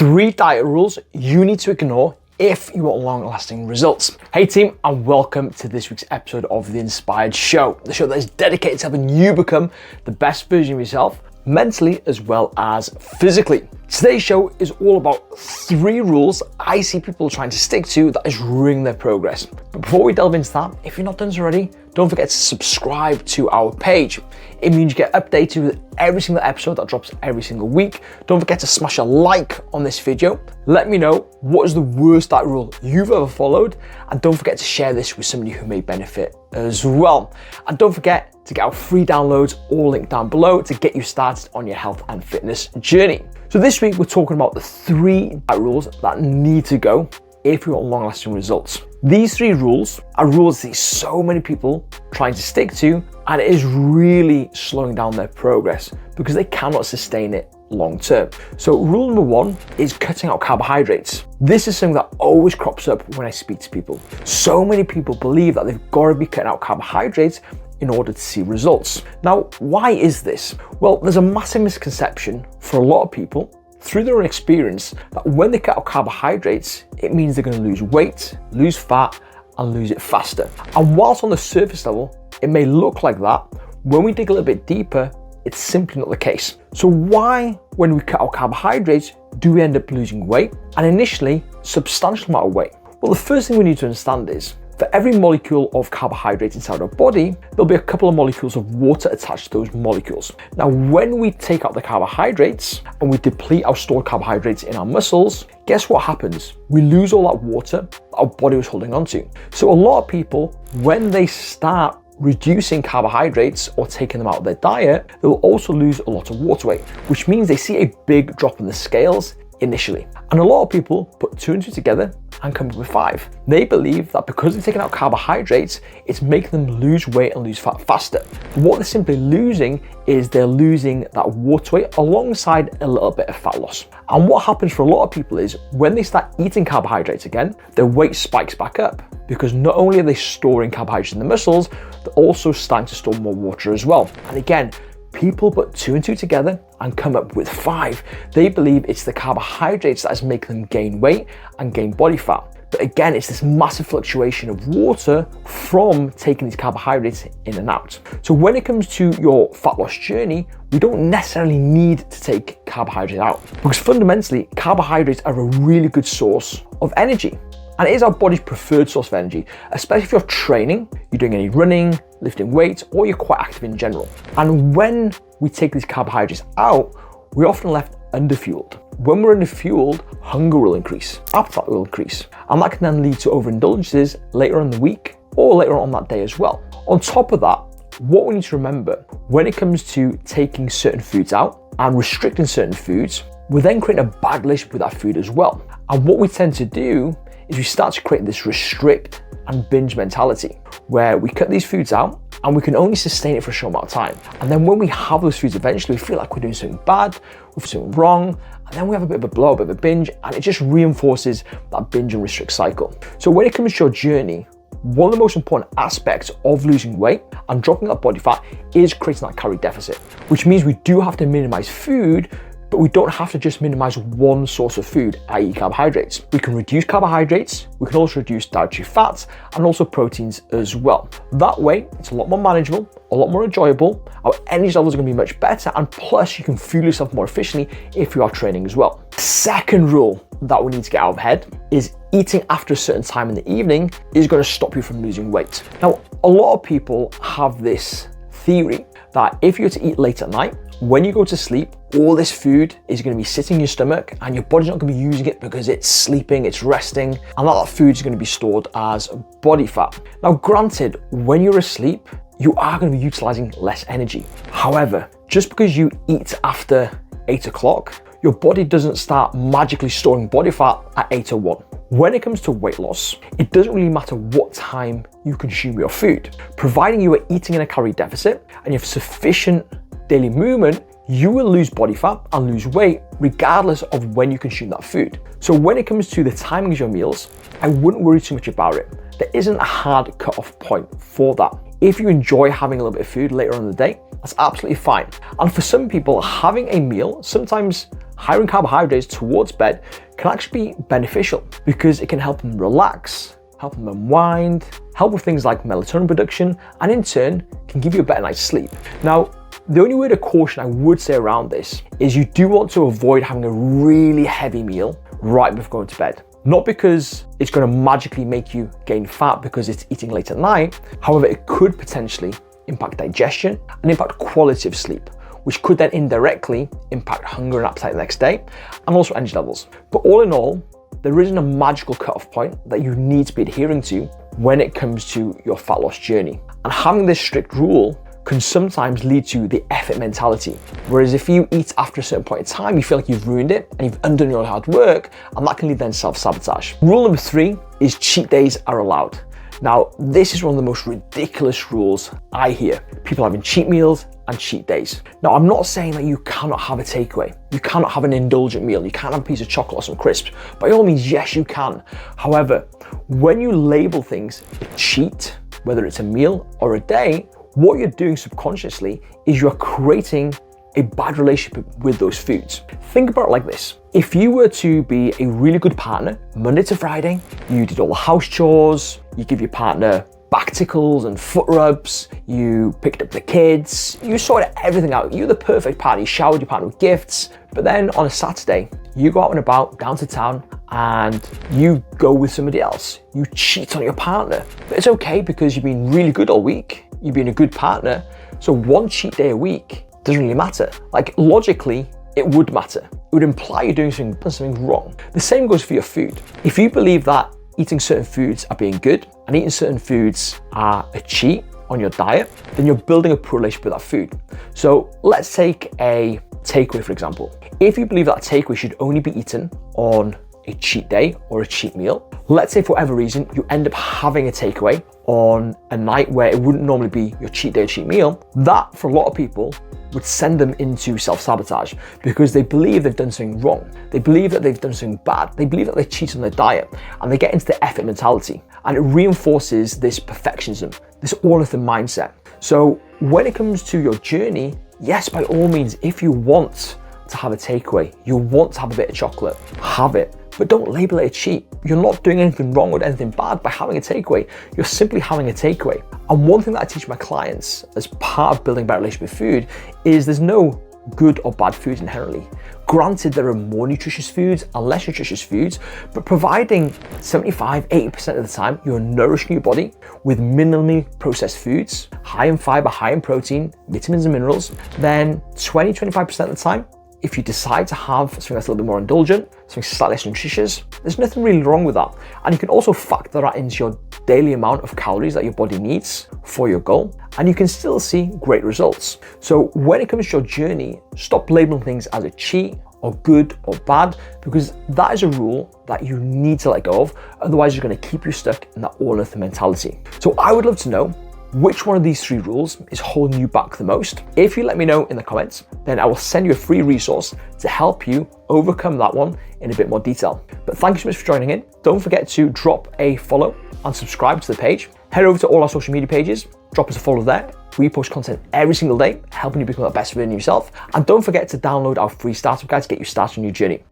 3 diet rules you need to ignore if you want long-lasting results. Hey team, and welcome to this week's episode of The Inspired Show, the show that is dedicated to helping you become the best version of yourself, mentally as well as physically. Today's show is all about 3 rules I see people trying to stick to that is ruining their progress. But before we delve into that, if you're not done so already, don't forget to subscribe to our page. It means you get updated with every single episode that drops every single week. Don't forget to smash a like on this video. Let me know what is the worst diet rule you've ever followed, and don't forget to share this with somebody who may benefit as well. And don't forget to get our free downloads, all linked down below, to get you started on your health and fitness journey. So this week we're talking about the 3 diet rules that need to go if you want long-lasting results. These 3 rules are rules that so many people trying to stick to, and it is really slowing down their progress because they cannot sustain it long term. So rule number 1 is cutting out carbohydrates. This is something that always crops up when I speak to people. So many people believe that they've got to be cutting out carbohydrates in order to see results. Now, why is this? Well, there's a massive misconception for a lot of people through their own experience that when they cut out carbohydrates, it means they're going to lose weight, lose fat, and lose it faster. And whilst on the surface level, it may look like that, when we dig a little bit deeper, it's simply not the case. So why, when we cut out carbohydrates, do we end up losing weight? And initially, substantial amount of weight? Well, the first thing we need to understand is, for every molecule of carbohydrates inside our body, there'll be a couple of molecules of water attached to those molecules. Now, when we take out the carbohydrates and we deplete our stored carbohydrates in our muscles, guess what happens? We lose all that water that our body was holding on to. So a lot of people, when they start reducing carbohydrates or taking them out of their diet, they'll also lose a lot of water weight, which means they see a big drop in the scales initially. And a lot of people put 2 and 2 together and come up with 5. They believe that because they've taken out carbohydrates, it's making them lose weight and lose fat faster. But what they're simply losing is they're losing that water weight alongside a little bit of fat loss. And what happens for a lot of people is when they start eating carbohydrates again, their weight spikes back up because not only are they storing carbohydrates in the muscles, they're also starting to store more water as well. And again, people put 2 and 2 together and come up with 5. They believe it's the carbohydrates that is making them gain weight and gain body fat. But again, it's this massive fluctuation of water from taking these carbohydrates in and out. So when it comes to your fat loss journey, we don't necessarily need to take carbohydrates out because fundamentally, carbohydrates are a really good source of energy. And it is our body's preferred source of energy, especially if you're training, you're doing any running, lifting weights, or you're quite active in general. And when we take these carbohydrates out, we're often left underfueled. When we're underfueled, hunger will increase, appetite will increase, and that can then lead to overindulgences later in the week or later on that day as well. On top of that, what we need to remember when it comes to taking certain foods out and restricting certain foods, we're then creating a bad relationship with that food as well. And what we tend to do is we start to create this restrict and binge mentality where we cut these foods out and we can only sustain it for a short amount of time. And then when we have those foods, eventually we feel like we're doing something bad, we're doing something wrong, and then we have a bit of a blow, a bit of a binge, and it just reinforces that binge and restrict cycle. So when it comes to your journey, one of the most important aspects of losing weight and dropping that body fat is creating that calorie deficit, which means we do have to minimize food, but we don't have to just minimize one source of food, i.e. carbohydrates. We can reduce carbohydrates, we can also reduce dietary fats and also proteins as well. That way, it's a lot more manageable, a lot more enjoyable, our energy levels are gonna be much better, and plus you can fuel yourself more efficiently if you are training as well. Second rule that we need to get out of head is eating after a certain time in the evening is gonna stop you from losing weight. Now, a lot of people have this theory that if you're to eat late at night, when you go to sleep, all this food is going to be sitting in your stomach and your body's not going to be using it because it's sleeping, it's resting, and that food is going to be stored as body fat. Now, granted, when you're asleep, you are going to be utilizing less energy. However, just because you eat after 8 o'clock, your body doesn't start magically storing body fat at 8:01. When it comes to weight loss, it doesn't really matter what time you consume your food. Providing you are eating in a calorie deficit and you have sufficient daily movement, you will lose body fat and lose weight regardless of when you consume that food. So when it comes to the timings of your meals, I wouldn't worry too much about it. There isn't a hard cut-off point for that. If you enjoy having a little bit of food later on in the day, that's absolutely fine. And for some people, having a meal, sometimes higher in carbohydrates towards bed, can actually be beneficial because it can help them relax, help them unwind, help with things like melatonin production, and in turn, can give you a better night's sleep. Now, the only word of caution I would say around this is you do want to avoid having a really heavy meal right before going to bed. Not because it's going to magically make you gain fat because it's eating late at night. However, it could potentially impact digestion and impact quality of sleep, which could then indirectly impact hunger and appetite the next day, and also energy levels. But all in all, there isn't a magical cutoff point that you need to be adhering to when it comes to your fat loss journey. And having this strict rule can sometimes lead to the effort mentality. Whereas if you eat after a certain point in time, you feel like you've ruined it and you've undone your hard work, and that can lead then self-sabotage. Rule number 3 is cheat days are allowed. Now, this is one of the most ridiculous rules I hear. People having cheat meals and cheat days. Now, I'm not saying that you cannot have a takeaway. You cannot have an indulgent meal. You can't have a piece of chocolate or some crisps. By all means, yes, you can. However, when you label things a cheat, whether it's a meal or a day, what you're doing subconsciously is you're creating a bad relationship with those foods. Think about it like this. If you were to be a really good partner, Monday to Friday, you did all the house chores, you give your partner back tickles and foot rubs, you picked up the kids, you sorted everything out. You're the perfect partner. You showered your partner with gifts. But then on a Saturday, you go out and about, down to town, and you go with somebody else. You cheat on your partner. But it's okay because you've been really good all week. You've been a good partner. So one cheat day a week doesn't really matter. Like logically, it would matter. It would imply you're doing something wrong. The same goes for your food. If you believe that eating certain foods are being good and eating certain foods are a cheat on your diet, then you're building a poor relationship with that food. So let's take a takeaway, for example. If you believe that takeaway should only be eaten on a cheat day or a cheat meal, let's say for whatever reason, you end up having a takeaway on a night where it wouldn't normally be your cheat day or cheat meal, that for a lot of people would send them into self-sabotage because they believe they've done something wrong. They believe that they've done something bad. They believe that they cheat on their diet, and they get into the effort mentality, and it reinforces this perfectionism, this all-or-nothing mindset. So when it comes to your journey, yes, by all means, if you want to have a takeaway, you want to have a bit of chocolate, have it. But don't label it a cheat. You're not doing anything wrong or anything bad by having a takeaway. You're simply having a takeaway. And one thing that I teach my clients as part of building a better relationship with food is there's no good or bad foods inherently. Granted, there are more nutritious foods and less nutritious foods, but providing 75-80% of the time you're nourishing your body with minimally processed foods, high in fiber, high in protein, vitamins and minerals, then 20-25% of the time, if you decide to have something that's a little bit more indulgent, something slightly less nutritious, there's nothing really wrong with that. And you can also factor that into your daily amount of calories that your body needs for your goal, and you can still see great results. So when it comes to your journey, stop labeling things as a cheat or good or bad, because that is a rule that you need to let go of. Otherwise, you're going to keep you stuck in that all-or-nothing mentality. So I would love to know which one of these 3 rules is holding you back the most. If you let me know in the comments, then I will send you a free resource to help you overcome that one in a bit more detail. But thank you so much for joining in. Don't forget to drop a follow and subscribe to the page. Head over to all our social media pages, drop us a follow there. We post content every single day, helping you become the best version of yourself. And don't forget to download our free startup guide to get you started on your journey.